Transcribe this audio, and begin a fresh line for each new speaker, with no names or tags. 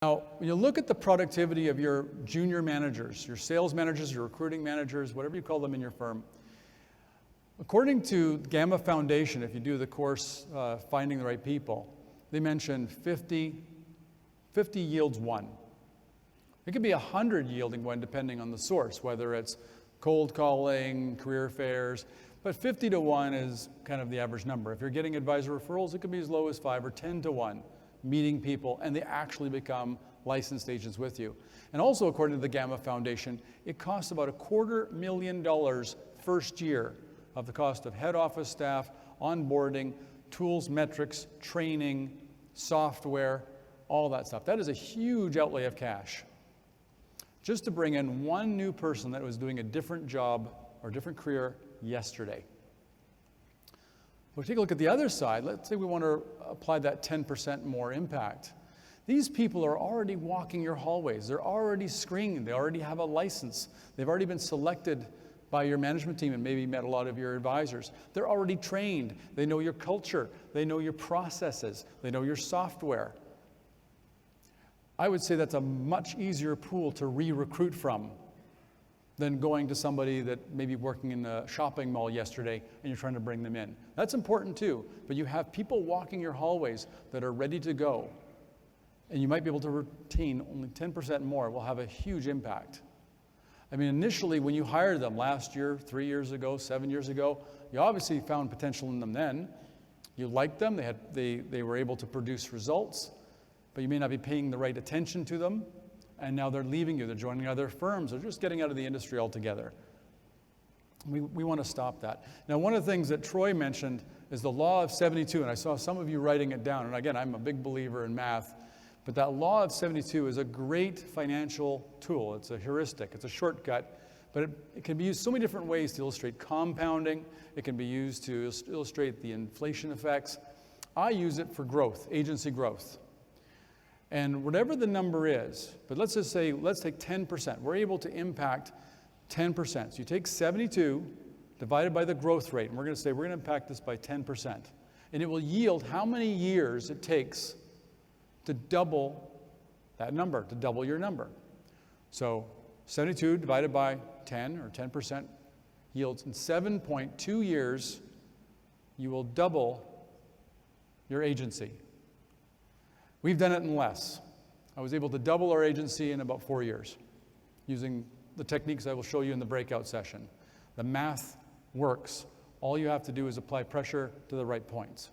Now, when you look at the productivity of your junior managers, your sales managers, your recruiting managers, whatever you call them in your firm, according to Gamma Foundation, if you do the course Finding the Right People, they mention 50 yields one. It could be 100 yielding one depending on the source, whether it's cold calling, career fairs, but 50 to 1 is kind of the average number. If you're getting advisor referrals, it could be as low as 5 or 10 to 1, meeting people, and they actually become licensed agents with you. And also, according to the Gamma Foundation, it costs about $250,000 first year of the cost of head office staff, onboarding, tools, metrics, training, software, all that stuff. That is a huge outlay of cash. Just to bring in one new person that was doing a different job or different career yesterday. If we take a look at the other side, let's say we want to apply that 10% more impact. These people are already walking your hallways. They're already screened. They already have a license. They've already been selected by your management team and maybe met a lot of your advisors. They're already trained. They know your culture. They know your processes. They know your software. I would say that's a much easier pool to re-recruit from than going to somebody that may be working in a shopping mall yesterday and you're trying to bring them in. That's important too, but you have people walking your hallways that are ready to go, and you might be able to retain only 10% more. Will have a huge impact. I mean, initially when you hired them last year, 3 years ago, 7 years ago, you obviously found potential in them then. You liked them, they were able to produce results, but you may not be paying the right attention to them. And now they're leaving you, they're joining other firms, they're just getting out of the industry altogether. We want to stop that. Now, one of the things that Troy mentioned is the law of 72, and I saw some of you writing it down, and again, I'm a big believer in math, but that law of 72 is a great financial tool. It's a heuristic, it's a shortcut, but it can be used so many different ways to illustrate compounding. It can be used to illustrate the inflation effects. I use it for growth, agency growth. And whatever the number is, but let's just say, let's take 10%. We're able to impact 10%. So you take 72 divided by the growth rate, and we're going to say we're going to impact this by 10%. And it will yield how many years it takes to double that number, to double your number. So 72 divided by 10, or 10%, yields in 7.2 years, you will double your agency. We've done it in less. I was able to double our agency in about 4 years using the techniques I will show you in the breakout session. The math works. All you have to do is apply pressure to the right points.